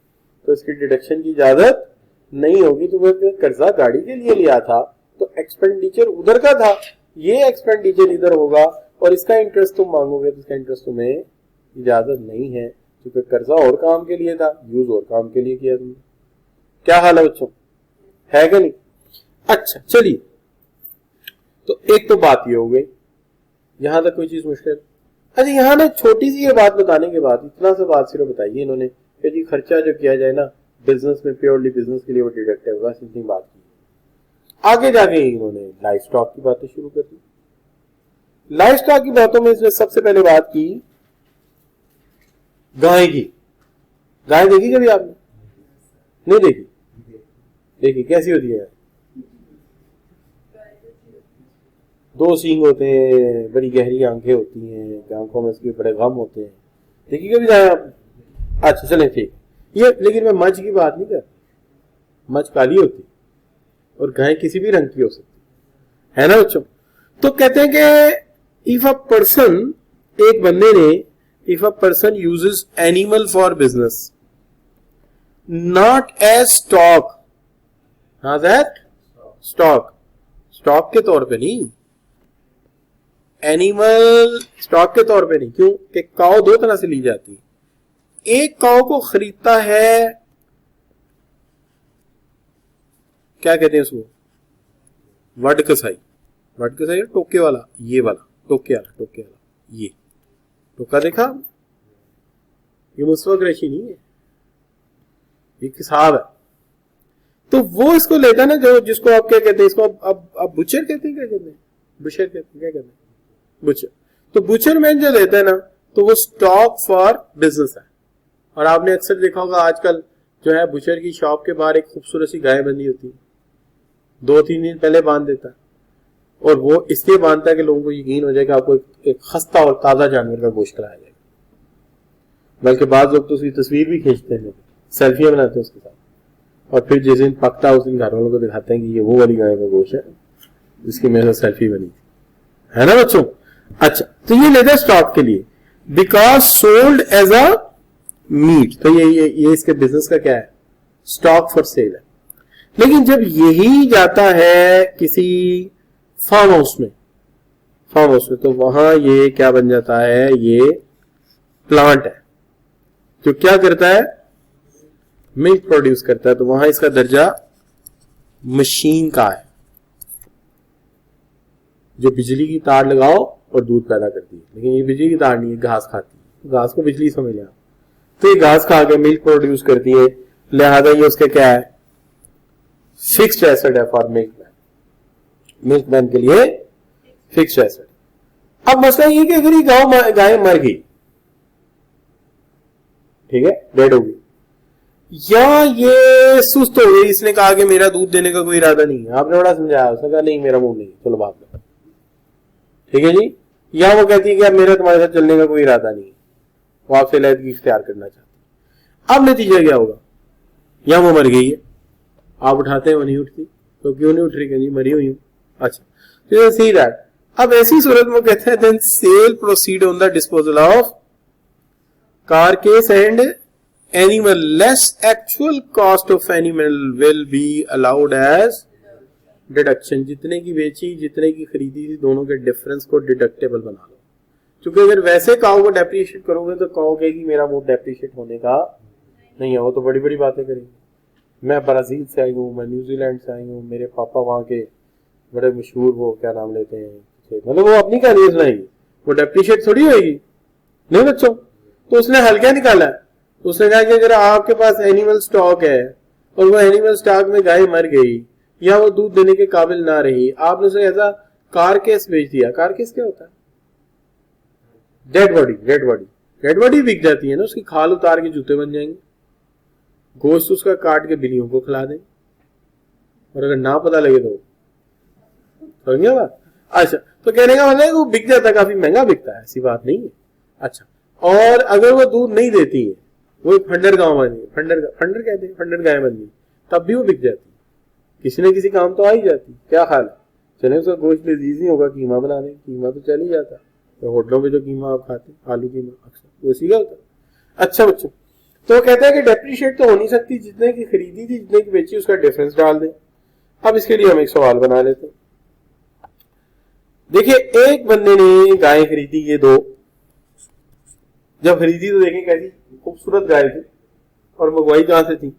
तो इसकी डिडक्शन की इजाजत नहीं होगी. तो वह कर्जा गाड़ी के लिए लिया था तो एक्सपेंडिचर उधर का था, ये एक्सपेंडिचर इधर होगा और इसका इंटरेस्ट तुम मांगोगे तो इसका इंटरेस्ट तुम्हें इजाजत नहीं है, क्योंकि कर्जा और काम के लिए था, यूज और काम के लिए किया तुमने. क्या हाल है बच्चों, है क्या नहीं? अच्छा चलिए, तो एक तो बात ये हो गई. यहां तक कोई चीज मुश्किल? अच्छा, यहां ना छोटी सी ये बात बताने के बाद इतना सा बात सिर्फ बताइए इन्होंने कि जी खर्चा जो किया जाए ना बिजनेस में, प्योरली बिजनेस के लिए वो डिडक्ट है, बस इतनी बात की. आगे जाके इन्होंने लाइफ स्टॉक की बातें शुरू कर दी. लाइफ स्टॉक की बातों में इसने सबसे पहले बात की गाय की. गाय देखी कभी आपने? नहीं देखी? देखी कैसी होती है? दो सींग होते हैं, बड़ी गहरी आंखें होती हैं, आंखों में इसके बड़े गम होते हैं. देखी कभी गाय आप? अच्छा चले ठीक. ये लेकिन मैं मझ की बात नहीं कर, मझ काली होती और गाय किसी भी रंग की हो सकती है ना बच्चों. तो कहते हैं कि इफ अ पर्सन, एक बंदे ने, if a person uses animal for business not as stock, not that stock के तौर पे नहीं, एनिमल स्टॉक के तौर पे नहीं. क्यों? कि काऊ दो तरह से ली जाती है. एक काऊ को खरीदता है, क्या कहते हैं उसको, वड कसाई. वड कसाई टोके वाला, ये वाला टोके वाला ये टोका देखा? ये मुस्तफा कुरैशी नहीं है, ये किसाब है. तो वो इसको लेता है ना, जो जिसको आप क्या कहते हैं, इसको अब बुचर कहते हैं, क्या कहते हैं, बुशर कहते हैं, क्या कहते हैं, बुचर. तो बुचर मैन जो लेता है ना, तो वो स्टॉक फॉर बिजनेस है. और आपने अक्सर देखा होगा आजकल जो है बुचर की शॉप के बाहर एक खूबसूरत सी गाय बंधी होती है, 2-3 दिन पहले बांध देता है, और वो इसलिए बांधता है कि लोगों को यकीन हो जाए कि आपको एक खस्ता और ताजा जानवर का गोश्त खिलाया जाएगा. बल्कि बाद लोग तो उसकी तस्वीर भी खींचते हैं, सेल्फियां बनाते हैं उसके साथ, और फिर जिस दिन पकता उस दिन घर वालों को दिखाते हैं कि ये वो वाली गाय का गोश्त है जिसकी मेरे साथ सेल्फी बनी थी, है ना बच्चों. अच्छा, तो ये लेते हैं स्टॉक के लिए, because sold as a meat. तो ये इसके बिजनेस का क्या है, स्टॉक फॉर सेल है. लेकिन जब यही जाता है किसी फार्म हाउस में, तो वहां ये क्या बन जाता है, ये प्लांट है जो क्या करता है, मिल्क प्रोड्यूस करता है. तो वहां इसका दर्जा मशीन का है, जो बिजली की तार लगाओ और दूध पैदा करती है. लेकिन ये बिजली की तार नहीं है, घास खाती है. घास को बिजली समझ लिया. तो ये घास खा के मिल्क प्रोड्यूस करती है, लिहाजा ये उसका क्या है, फिक्स्ड एसेट है फॉर मिल्कमैन के लिए फिक्स्ड एसेट. अब मसला ये कि अगर ये गाय मर गई, ठीक है, डेड हो गई, या ये सुस्त हो गई, इसने कहा कि मेरा दूध देने का कोई इरादा नहीं है, आपने बड़ा समझाया, उसने कहा नहीं मेरा मुंह नहीं, चलो बात में, ठीक है जी. या वो कहती है कि अब मेरा तुम्हारे साथ चलने का कोई इरादा नहीं है, वो आपसे अलहदगी इख्तियार करना चाहती है. अब नतीजा क्या होगा, या वो मर गई है, आप उठाते हैं वो नहीं उठती, तो क्यों नहीं उठ रही, कहनी मरी हुई हूँ। अच्छा, तो सी दैट। अब ऐसी सूरत में कहते हैं then sale proceed on the disposal of carcass and animal, less actual cost of animal will be allowed as deduction। जितने की बेची जितने की खरीदी थी दोनों के डिफरेंस को डिडक्टेबल बना लो, क्योंकि अगर वैसे काऊ को डेप्रिशिएट करोगे तो काऊ कहेगी मेरा वो डेप्रिशिएट होने का नहीं है, वो तो बड़ी बड़ी बातें करेगी, मैं ब्राजील से आई हूँ, मैं न्यूजीलैंड से आई हूँ, मेरे पापा वहाँ के बड़े मशहूर वो क्या नाम लेते हैं, मतलब वो अपनी कहानी सुनाएगी, वो डेप्रिशिएट थोड़ी होगी। नहीं बच्चों, तो उसने हल क्या निकाला है, उसने कहा कि अगर आपके पास एनिमल स्टॉक है और वो एनिमल स्टॉक में गाय मर गई या वो दूध देने के काबिल ना रही, आपने उसे ऐसा कारकेस बेच दिया। कारकेस क्या होता है? Dead body. Dead body, dead body बिक जाती है ना, उसकी खाल उतार के जूते बन जाएंगे, गोश्त उसका काट के बिल्लियों को खिला दें, और अगर ना पता लगे तो समझ गया बात। अच्छा, तो कहने का मतलब वो बिक जाता है, काफी महंगा बिकता है, ऐसी बात नहीं है। अच्छा, और अगर वो दूध नहीं देती है, वो फंडर गांव बनी, फंडर कहते हैं, फंडर गाय बन गई, तब भी वो बिक जाती, किसी न किसी काम तो आ ही जाती। क्या हाल है, चले उसका गोश्त लजीज नहीं होगा, कीमा बना दें, कीमा तो चल ही जाता है, तो होटलों में जो कीमा आप खाते हैं आलू कीमा अक्सर वो इसी का होता है। अच्छा बच्चों, तो कहता है कि डेप्रिशिएट तो हो नहीं सकती, जितने की खरीदी थी जितने की बेची उसका डिफरेंस डाल दें। अब इसके लिए हम एक सवाल बना लेते हैं। देखिए, एक बंदे ने गाय खरीदी, ये दो, जब खरीदी तो देखें कैसी खूबसूरत गाय थी, और मंगवाई कहां से थी?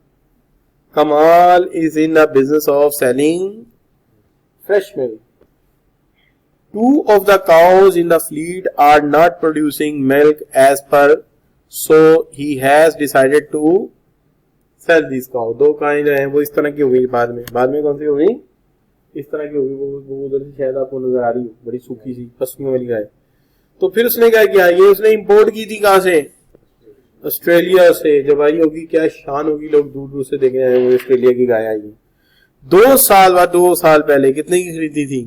कमाल is in the business of selling fresh milk. Two of the cows in the fleet are not producing milk as per, so he has decided to sell these cows। दो गायें जो हैं वो इस तरह की हो गई, बाद में कौन सी हो गई? इस तरह की हो गई, वो उधर से शायद आपको नजर आ रही हो, बड़ी सूखी सी पसलियों वाली गाय। तो फिर उसने क्या किया, ये उसने इंपोर्ट की थी कहां से? ऑस्ट्रेलिया से। जब आई होगी क्या शान होगी, लोग दूर दूर से देख रहे हैं, वो ऑस्ट्रेलिया की गाय आई है। 2 साल बाद, 2 साल पहले कितने की खरीदी थी?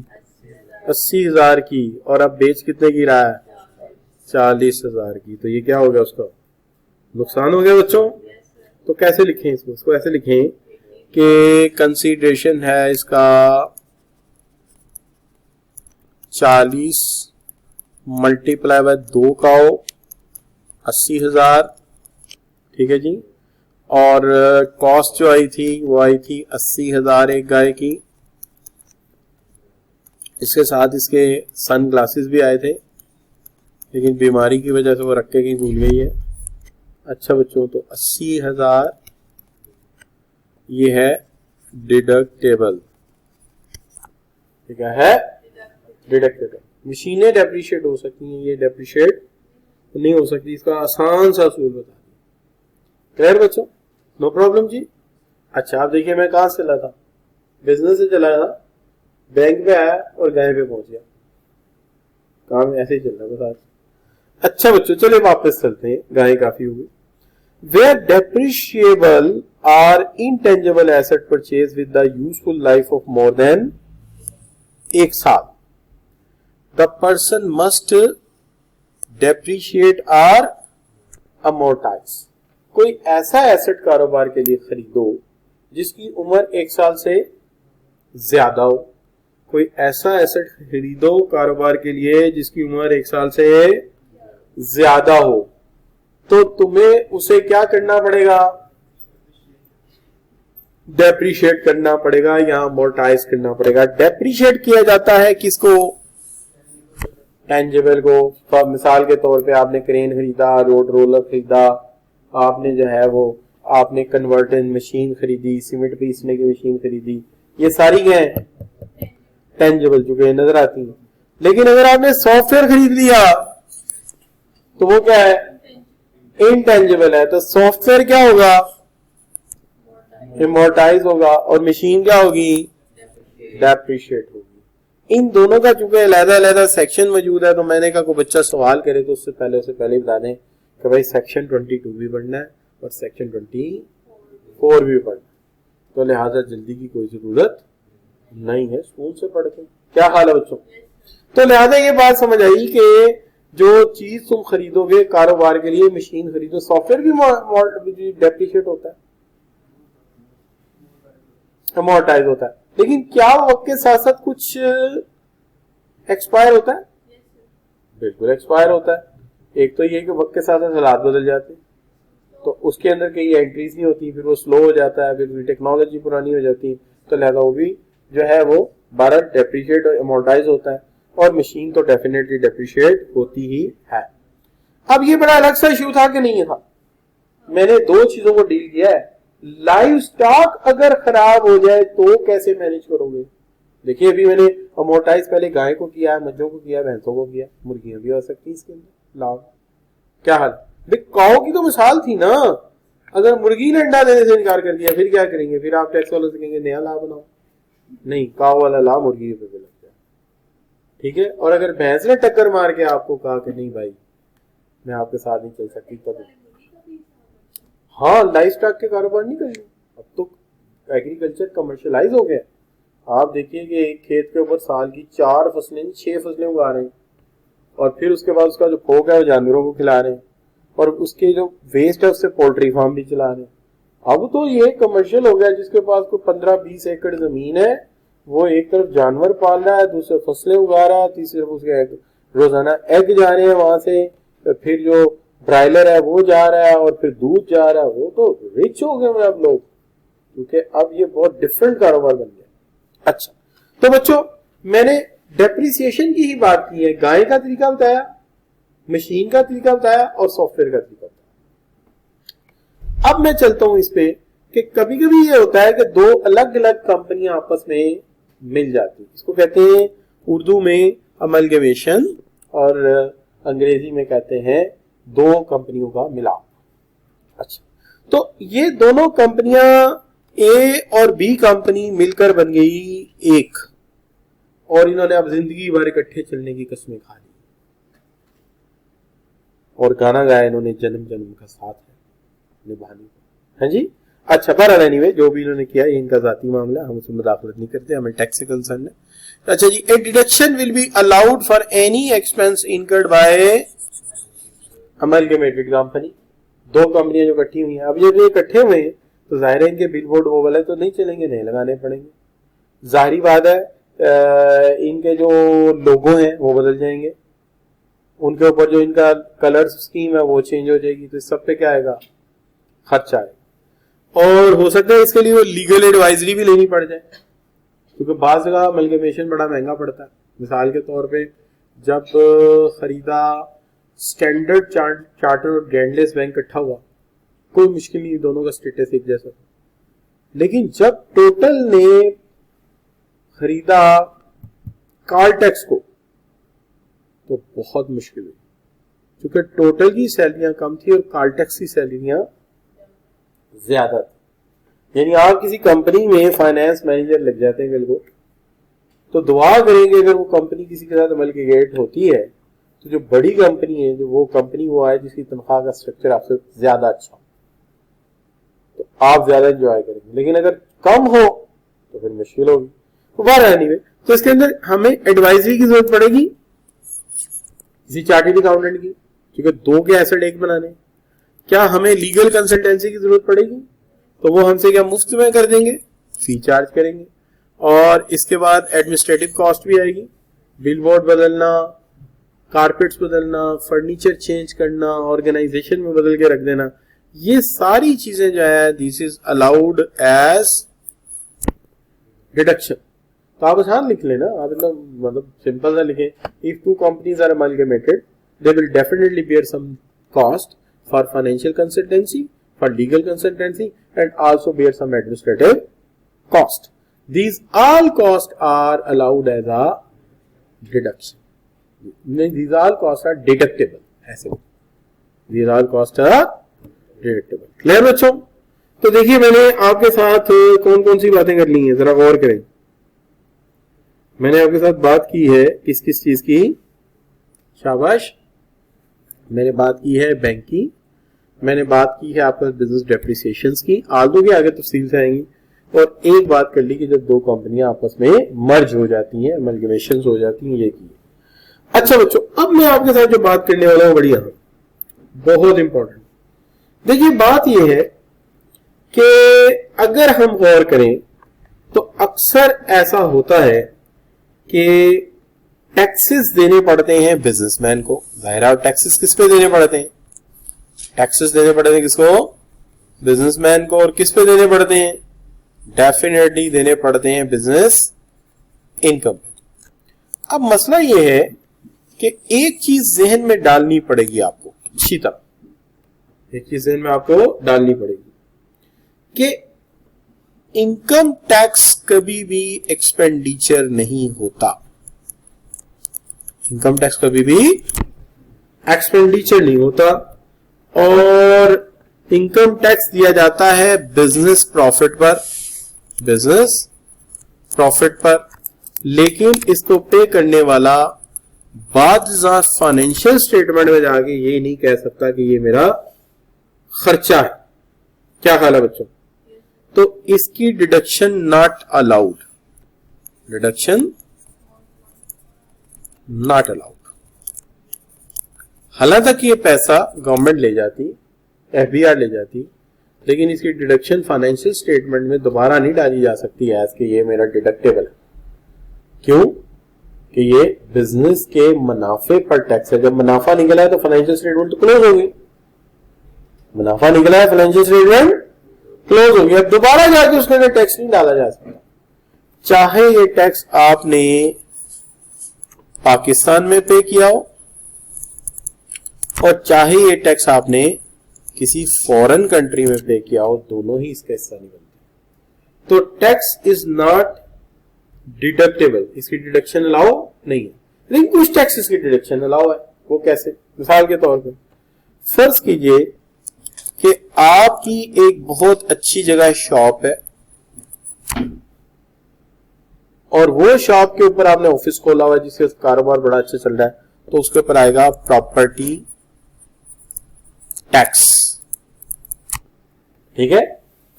80,000 की, और अब बेच कितने की रहा है? 40,000 की। तो ये क्या हो गया, उसका नुकसान हो गया बच्चों। तो कैसे लिखें इसको ऐसे लिखें कि कंसीडरेशन है इसका 40 मल्टीप्लाई बाय 2 काओ 80,000, ठीक है जी, और कॉस्ट जो आई थी वो आई थी 80,000 एक गाय की। इसके साथ इसके सन ग्लासेस भी आए थे, लेकिन बीमारी की वजह से वो रख के कहीं भूल गई है। अच्छा बच्चों, तो 80,000 ये है डिडक्टेबल, ठीक है, डिडक्टेबल। मशीनें डेप्रिशिएट हो सकती हैं, ये डेप्रिशिएट नहीं हो सकती। इसका आसान सा असूल बता दिया। क्लियर बच्चों? नो प्रॉब्लम जी। अच्छा, आप देखिए मैं कहां से चला था, बिजनेस से चला था, बैंक पे आया और गाय पे पहुंच गया, काम ऐसे ही चल रहा बस आज। अच्छा बच्चों, चलिए वापस चलते हैं, गाय काफी हो गई। Where depreciable or intangible asset purchased with the useful life of more than 1 साल, the person must depreciate or amortize। कोई ऐसा एसेट कारोबार के लिए खरीदो जिसकी उम्र 1 साल से ज्यादा हो। कोई ऐसा एसेट खरीदो कारोबार के लिए जिसकी उम्र 1 साल से ज्यादा हो, तो तुम्हें उसे क्या करना पड़ेगा? डेप्रिशिएट करना पड़ेगा या अमोर्टाइज करना पड़ेगा। डेप्रिशिएट किया जाता है किसको? टेंजिबल को। तो मिसाल के तौर पे आपने क्रेन खरीदा, रोड रोलर खरीदा, आपने जो है वो आपने कन्वर्टिंग मशीन खरीदी, सीमेंट पीसने की मशीन खरीदी, ये सारी क्या है? टेंजिबल, जो कि नजर आती है। लेकिन अगर आपने सॉफ्टवेयर खरीद लिया तो वो क्या है? इनटेंजिबल है। तो सॉफ्टवेयर क्या होगा? इमोर्टाइज होगा, और मशीन क्या होगी? डेप्रिशिएट होगी। इन दोनों का चूंकि अलग-अलग सेक्शन मौजूद है, तो मैंने कहा कोई बच्चा सवाल करे तो उससे पहले बता दें कि भाई सेक्शन 22 भी पढ़ना है और सेक्शन 24 भी पढ़ना है, तो लिहाजा जल्दी की कोई जरूरत नहीं है, स्कूल से पढ़ते। क्या हाल है बच्चों? तो लिहाजा ये बात समझ आई कि जो चीज तुम खरीदोगे कारोबार के लिए, मशीन खरीदो, सॉफ्टवेयर भी डेप्रिशिएट होता है, अमोर्टाइज होता है। लेकिन क्या वो वक्त के साथ साथ कुछ एक्सपायर होता है? बिल्कुल एक्सपायर होता है। एक तो ये कि वक्त के साथ साथ हालात बदल जाते हैं, तो उसके अंदर कई एंट्रीज नहीं होती, फिर वो स्लो हो जाता है, फिर टेक्नोलॉजी पुरानी हो जाती है, तो लिहाजा वो भी जो है वो बारह डेप्रिशिएट और अमोर्टाइज होता है, और मशीन तो डेफिनेटली डेप्रिशिएट होती ही है। अब ये बड़ा अलग सा इश्यू था कि नहीं था? मैंने दो चीजों को डील किया है। लाइव स्टॉक अगर खराब हो जाए तो कैसे मैनेज करोगे? देखिए अभी मैंने अमोर्टाइज पहले गाय को किया है, मज्जों को किया है, भैंसों को किया, मुर्गियां भी हो सकती है इसके अंदर लाभ। क्या हाल? काओ की तो मिसाल थी ना, अगर मुर्गी ने अंडा देने से इनकार कर दिया फिर क्या करेंगे? फिर आप टैक्स वालों से कहेंगे नया लाभ बनाओ? नहीं, काओ वाला लाभ मुर्गी पे लग जाए, ठीक है। और अगर भैंस ने टक्कर मार के आपको कहा कि नहीं भाई मैं आपके साथ नहीं चल सकती, तो हाँ लाइव स्टॉक के कारोबार नहीं करेंगे। अब तो एग्रीकल्चर कमर्शियलाइज हो गया। आप देखिए कि एक खेत के ऊपर साल की 4 फसलें 6 फसलें उगा रहे हैं, और फिर उसके बाद उसका जो फोक है वो जानवरों को खिला रहे हैं, और उसके जो वेस्ट है उससे पोल्ट्री फार्म भी चला रहे हैं। अब तो ये कमर्शियल हो गया, जिसके पास कोई 15-20 एकड़ जमीन है वो एक तरफ जानवर पाल रहा है, दूसरे फसलें उगा रहा है, तीसरी तरफ उसके रोजाना एग जा रहे हैं वहां से, फिर जो ब्रायलर है वो जा रहा है, और फिर दूध जा रहा है। वो तो रिच हो गए अब लोग, क्योंकि अब ये बहुत डिफरेंट कारोबार बन गया। अच्छा, तो बच्चों मैंने डेप्रिसिएशन की ही बात की है, गाय का तरीका बताया, मशीन का तरीका बताया, और सॉफ्टवेयर का तरीका बताया। अब मैं चलता हूं इस पे कि कभी कभी ये होता है कि दो अलग अलग कंपनियां आपस में मिल जाती है। इसको कहते हैं उर्दू में अमलगमेशन, और अंग्रेजी में कहते हैं दो कंपनियों का मिलाप। अच्छा, तो ये दोनों कंपनियां ए और बी कंपनी मिलकर बन गई एक, और इन्होंने अब जिंदगी भर इकट्ठे चलने की कस्में खा ली, और गाना गाया इन्होंने जन्म जन्म का साथ है निभाने को। हाँ जी, अच्छा बहरहाल एनीवे जो भी इन्होंने किया ये इनका जाती मामला, हम उसमें मुदाखलत नहीं करते, हमें टैक्स से कंसर्न है। अच्छा जी, a deduction will be allowed for any expense incurred by amalgamated company. दो कंपनियां जो इकट्ठी हुई हैं, अब जब ये इकट्ठे हुए हैं तो जाहिर है इनके बिल बोर्ड वो वाले तो नहीं चलेंगे, नए लगाने पड़ेंगे। जाहिर बात है इनके जो लोगो हैं वो बदल जाएंगे, उनके ऊपर जो इनका कलर स्कीम है वो चेंज हो जाएगी, तो इस सब पे क्या आएगा? खर्चा आएगा। और हो सकता है इसके लिए वो लीगल एडवाइजरी भी लेनी पड़ जाए, क्योंकि बाज़ जगह अमलगमेशन बड़ा महंगा पड़ता है। मिसाल के तौर पे जब खरीदा स्टैंडर्ड चार्टर और ग्रैंडलेस बैंक इकट्ठा हुआ, कोई मुश्किल नहीं, दोनों का स्टेटस एक जैसा। लेकिन जब टोटल ने खरीदा कार्लटेक्स को तो बहुत मुश्किल हुई, क्योंकि टोटल की सैलरियां कम थी और कार्लटेक्स की सैलरियां ज्यादा थी। यानी आप किसी कंपनी में फाइनेंस मैनेजर लग जाते हैं कल को, तो दुआ करेंगे अगर वो कंपनी किसी के साथ अमलगमेट होती है तो जो बड़ी कंपनी है, जो वो कंपनी वो आए जिसकी तनख्वाह का स्ट्रक्चर आपसे ज्यादा अच्छा हो, तो आप ज्यादा एंजॉय करेंगे। लेकिन अगर कम हो तो फिर मुश्किल होगी। तो बाहर एनीवे, तो इसके अंदर हमें एडवाइजरी की जरूरत पड़ेगी किसी चार्टर्ड अकाउंटेंट की, क्योंकि दो के एसेट एक बनाने। क्या हमें लीगल कंसल्टेंसी की जरूरत पड़ेगी? तो वो हमसे क्या मुफ्त में कर देंगे? फी चार्ज करेंगे। और इसके बाद एडमिनिस्ट्रेटिव कॉस्ट भी आएगी, बिल बोर्ड बदलना, कारपेट्स बदलना, फर्नीचर चेंज करना, ऑर्गेनाइजेशन में बदल के रख देना, ये सारी चीजें जो है this is allowed as deduction. तो आप आसान लिख लेना, आप इतना मतलब सिंपल सा लिखें, if two companies are amalgamated they will definitely bear some cost for financial consultancy, for legal consultancy and also bear some administrative cost. These all costs are allowed as a deduction. These all costs are deductible. ऐसे these all costs are deductible. Clear बच्चों? तो देखिए मैंने आपके साथ कौन कौन सी बातें कर ली हैं, जरा गौर करें। मैंने आपके साथ बात की है किस किस चीज की? शाबाश। मैंने बात की है बैंक की, मैंने बात की है आपके बिजनेस डेप्रिसिएशंस की, आगे भी आगे तफसील से आएंगी। और एक बात कर ली कि जब दो कंपनियां आपस में मर्ज हो जाती हैं, अमलगमेशंस हो जाती हैं, ये की। अच्छा बच्चों, अब मैं आपके साथ जो बात करने वाला हूं बड़ी अहम, बहुत इंपॉर्टेंट। देखिए बात यह है कि अगर हम गौर करें तो अक्सर ऐसा होता है कि टैक्सेस देने पड़ते हैं बिजनेसमैन को। जाहिर टैक्सेस किस पे देने पड़ते हैं? टैक्सेस देने पड़ते हैं किसको? बिजनेसमैन को। और किस पे देने पड़ते हैं? डेफिनेटली देने पड़ते हैं बिजनेस इनकम पे। अब मसला यह है कि एक चीज जहन में डालनी पड़ेगी आपको अच्छी तरह, एक चीज जहन में आपको डालनी पड़ेगी कि इनकम टैक्स कभी भी एक्सपेंडिचर नहीं होता। इनकम टैक्स कभी भी एक्सपेंडिचर नहीं होता और इनकम टैक्स दिया जाता है बिजनेस प्रॉफिट पर, बिजनेस प्रॉफिट पर। लेकिन इसको पे करने वाला बाद फाइनेंशियल स्टेटमेंट में जाके ये नहीं कह सकता कि ये मेरा खर्चा है। क्या ख्याल है बच्चों? तो इसकी deduction not allowed, deduction not allowed. हालांकि ये पैसा गवर्नमेंट ले जाती, एफबीआर ले जाती, लेकिन इसकी डिडक्शन फाइनेंशियल स्टेटमेंट में दोबारा नहीं डाली जा सकती एज कि ये मेरा डिडक्टेबल है। क्यों? कि ये बिजनेस के मुनाफे पर टैक्स है। जब मुनाफा निकला है तो फाइनेंशियल स्टेटमेंट तो क्लोज हो गई, मुनाफा निकला है फाइनेंशियल स्टेटमेंट क्लोज हो गया। अब दोबारा जाके उसके अंदर टैक्स नहीं डाला जा सकता, चाहे ये टैक्स आपने पाकिस्तान में पे किया हो और चाहे ये टैक्स आपने किसी फॉरेन कंट्री में पे किया हो, दोनों ही इसका हिस्सा नहीं बनते। तो टैक्स इज नॉट डिडक्टेबल, इसकी डिडक्शन अलाउ नहीं है। लेकिन कुछ टैक्स इसकी डिडक्शन अलाउ है। वो कैसे? मिसाल के तौर पर फर्ज कीजिए कि आपकी एक बहुत अच्छी जगह शॉप है और वो शॉप के ऊपर आपने ऑफिस खोला हुआ है जिससे कारोबार बड़ा अच्छा चल रहा है, तो उसके ऊपर आएगा प्रॉपर्टी टैक्स। ठीक है,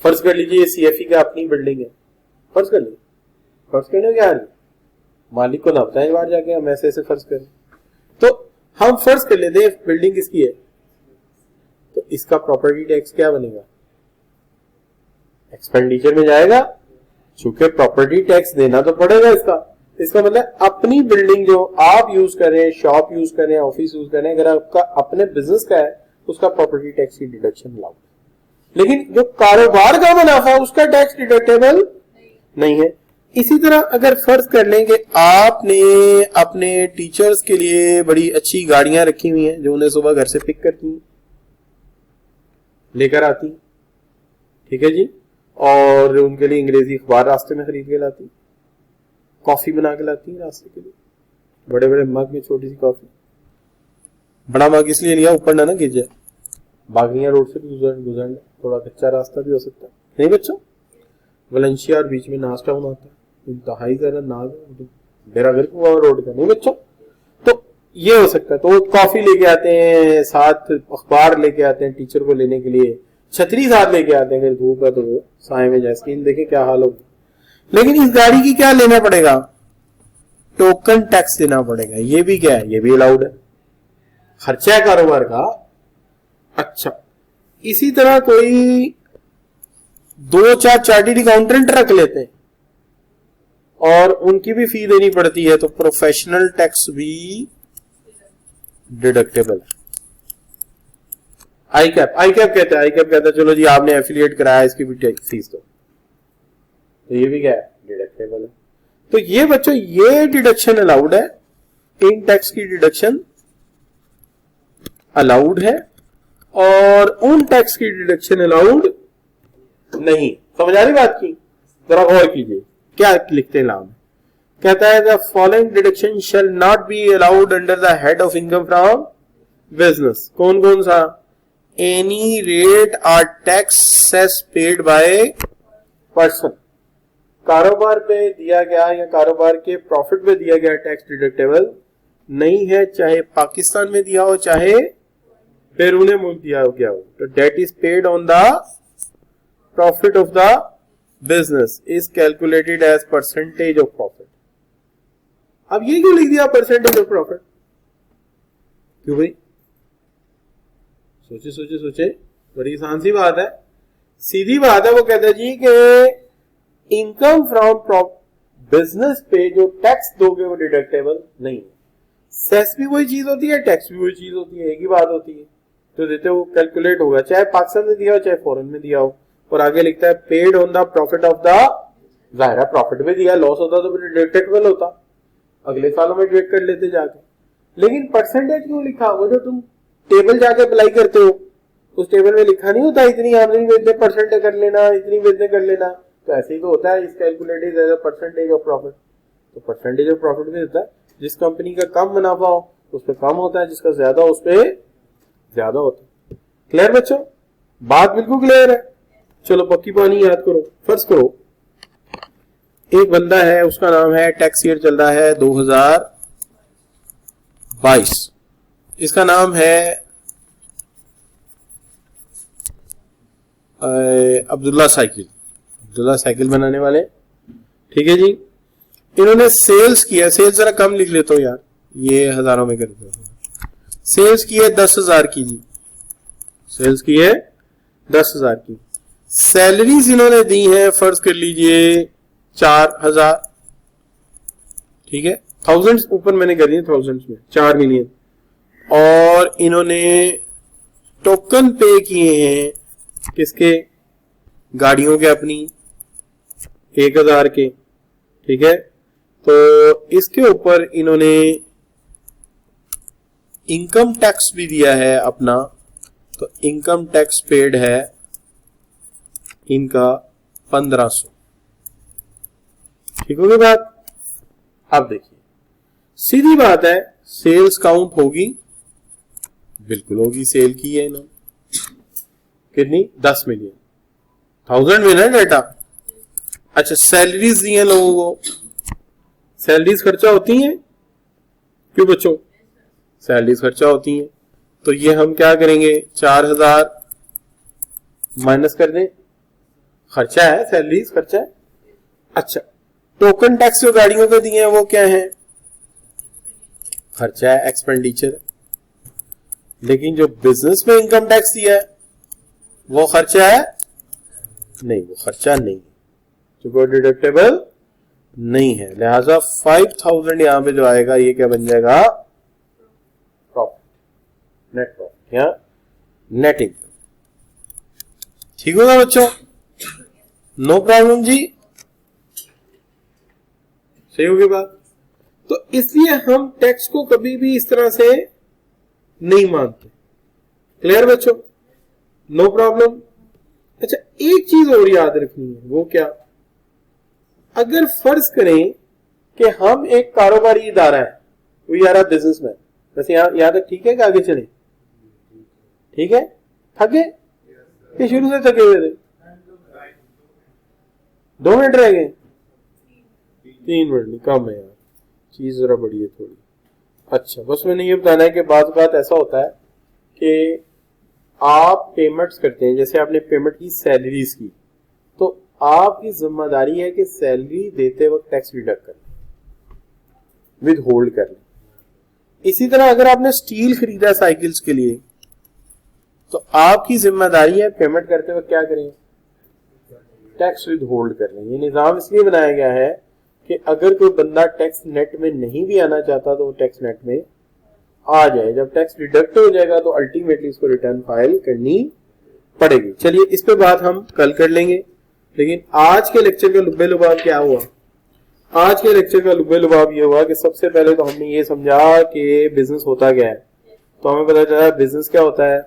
फर्ज कर लीजिए ये सीएफई का अपनी बिल्डिंग है, फर्ज कर लीजिए, फर्ज करने क्या मालिक को ना बताएं बाहर जाके, हम ऐसे ऐसे फर्ज करें। तो हम फर्ज कर लेते हैं बिल्डिंग किसकी है, तो इसका प्रॉपर्टी टैक्स क्या बनेगा? एक्सपेंडिचर में जाएगा, चूंकि प्रॉपर्टी टैक्स देना तो पड़ेगा इसका मतलब अपनी बिल्डिंग जो आप यूज कर रहे हैं, शॉप यूज कर रहे हैं, ऑफिस यूज कर रहे हैं, अगर आपका अपने बिजनेस का है उसका प्रॉपर्टी टैक्स की डिडक्शन अलाउड। लेकिन जो कारोबार का मुनाफा उसका टैक्स डिडक्टेबल नहीं है। इसी तरह अगर फर्ज कर लें कि आपने अपने टीचर्स के लिए बड़ी अच्छी गाड़ियां रखी हुई हैं जो उन्हें सुबह घर से पिक करती लेकर आती, ठीक है जी, और उनके लिए अंग्रेजी अखबार रास्ते में खरीद के लाती, कॉफी बना के लाती रास्ते के लिए, बड़े बड़े मग में छोटी सी कॉफी। बड़ा मग इसलिए लिया ऊपर ना गिर जाए, बागनिया रोड से भी गुजरना, थोड़ा कच्चा रास्ता भी हो सकता है, नहीं बच्चों? वलेंशिया और बीच में नाश्ता बनाता है, इंतहाई ज्यादा नाज है मेरा घर को रोड का, नहीं बच्चों? तो ये हो सकता है। तो कॉफी लेके आते हैं, साथ अखबार लेके आते हैं टीचर को लेने के लिए, छतरी साथ लेके आते हैं, अगर धूप है तो वो साए में जाए, स्क्रीन देखे क्या हाल होगा। लेकिन इस गाड़ी की क्या लेना पड़ेगा? टोकन टैक्स देना पड़ेगा। ये भी क्या है? ये भी अलाउड है, खर्चा है कारोबार का। अच्छा, इसी तरह कोई 2-4 चार्टर्ड अकाउंटेंट रख लेते हैं और उनकी भी फी देनी पड़ती है, तो प्रोफेशनल टैक्स भी डिडक्टेबल है। आई कैप कहता है चलो जी आपने एफिलिएट कराया, इसकी भी फीस दो, तो ये भी क्या है? डिडक्टेबल है। तो ये बच्चों ये डिडक्शन अलाउड है, इन टैक्स की डिडक्शन अलाउड है और उन टैक्स की डिडक्शन अलाउड नहीं। समझ आ रही बात की? जरा गौर कीजिए क्या लिखते हैं लाभ। कहता है the following deduction shall not be allowed under the head of income from business. कौन कौन सा? Any rate or tax cess paid by person. कारोबार पे दिया गया या कारोबार के प्रॉफिट पे दिया गया टैक्स डिडक्टेबल नहीं है, चाहे पाकिस्तान में दिया हो चाहे बैरून मुल्क दिया हो गया हो। तो debt is paid on the profit of the business is calculated as percentage of profit. अब ये क्यों लिख दिया परसेंटेज ऑफ प्रॉफिट? क्यों भाई? सोचे, बड़ी आसान सी बात है, सीधी बात है। वो कहता है जी कि इनकम फ्रॉम बिजनेस पे जो टैक्स दोगे वो डिडक्टेबल नहीं है। सेस भी वही चीज होती है, टैक्स भी वही चीज होती है, एक ही बात होती है। तो देते हो कैलकुलेट होगा, चाहे पाकिस्तान में दिया हो चाहे फॉरेन में दिया हो। और आगे लिखता है paid on the profit of the, जाहिर है प्रॉफिट में दिया, लॉस होता तो फिर डिडक्टेबल होता, अगले सालों में डिडक्ट कर लेते जाके। लेकिन परसेंटेज क्यों लिखा? वो जो तुम टेबल जाके अप्लाई करते हो उस टेबल में लिखा नहीं होता इतनी आमदनी में इतने परसेंट कर लेना, इतनी में इतने कर लेना। तो ऐसे ही तो होता है, इस calculated as a percentage of profit. तो परसेंटेज ऑफ प्रॉफिट में होता है जिस कंपनी का कम मुनाफा हो उस पर कम होता है, जिसका ज्यादा उस पर ज्यादा होता है। क्लियर बच्चों? बात बिल्कुल क्लियर है। चलो पक्की पानी याद करो। फर्ज करो एक बंदा है, उसका नाम है, टैक्स ईयर चल रहा है 2022, इसका नाम है अब्दुल्ला साइकिल, अब्दुल्ला साइकिल बनाने वाले, ठीक है जी। इन्होंने सेल्स किया, सेल्स जरा कम लिख लेता हूं यार, ये हजारों में करते हैं। सेल्स की है 10,000 की जी, सेल्स की है 10,000 की। सैलरीज इन्होंने दी है, फर्ज कर लीजिए 4,000, ठीक है, थाउजेंड्स ऊपर मैंने कर दिए, थाउजेंड्स में 4 मिलियन। और इन्होंने टोकन पे किए हैं किसके? गाड़ियों के, अपनी 1,000 के, ठीक है। तो इसके ऊपर इन्होंने इनकम टैक्स भी दिया है अपना, तो इनकम टैक्स पेड है इनका 1,500, ठीक होगी बात? अब देखिए सीधी बात है, सेल्स काउंट होगी, बिल्कुल होगी, सेल की है इन्होंने कितनी? 10 मिलियन, 1000 में ना डेटा। अच्छा सैलरीज दी है लोगों को, सैलरीज खर्चा होती हैं क्यों बच्चों? सैलरीज खर्चा होती हैं, तो ये हम क्या करेंगे, 4,000 माइनस कर दें, खर्चा है, सैलरीज खर्चा है। अच्छा टोकन टैक्स जो गाड़ियों के दिए हैं वो क्या है? खर्चा है, एक्सपेंडिचर। लेकिन जो बिजनेस में इनकम टैक्स दिया है वो खर्चा है? नहीं, वो खर्चा नहीं है, जो डिडक्टेबल नहीं है। लिहाजा 5,000 यहां पे जो आएगा ये क्या बन जाएगा? प्रॉफिट, नेट प्रॉफिट या नेट इनकम। ठीक होगा बच्चों? नो प्रॉब्लम जी, सही होगी बात? तो इसलिए हम टैक्स को कभी भी इस तरह से नहीं मानते। क्लियर बच्चों? No problem. अच्छा एक चीज और याद रखनी है, वो क्या? अगर फर्ज करें कि हम एक कारोबारी इदारा है, वी आर अ बिजनेसमैन, वैसे यहां तक ठीक है कि आगे चले? ठीक है? थके कि शुरू से थके हुए थे? 2 मिनट रह गए, 3 मिनट नहीं, कम है यार, चीज जरा बड़ी है थोड़ी। अच्छा बस मैंने ये बताना है कि बात ऐसा होता है कि आप पेमेंट्स करते हैं, जैसे आपने पेमेंट की सैलरीज की, तो आपकी जिम्मेदारी है कि सैलरी देते वक्त टैक्स डिडक्ट कर लें, विद होल्ड कर लें। इसी तरह अगर आपने स्टील खरीदा साइकिल्स के लिए, तो आपकी जिम्मेदारी है पेमेंट करते वक्त क्या करें? टैक्स विद होल्ड कर लें। ये निजाम इसलिए बनाया गया है कि अगर कोई बंदा टैक्स नेट में नहीं भी आना चाहता तो वो टैक्स नेट में आ जाए। जब टैक्स डिडक्ट हो जाएगा तो अल्टीमेटली उसको रिटर्न फाइल करनी पड़ेगी। चलिए इस पे बात हम कल कर लेंगे, लेकिन आज के लेक्चर का लुब्बे लुबाब क्या हुआ? आज के लेक्चर का लुब्बे लुबाब ये हुआ कि सबसे पहले तो हमने ये समझा कि बिजनेस होता क्या है। तो हमें पता चला बिजनेस क्या होता है,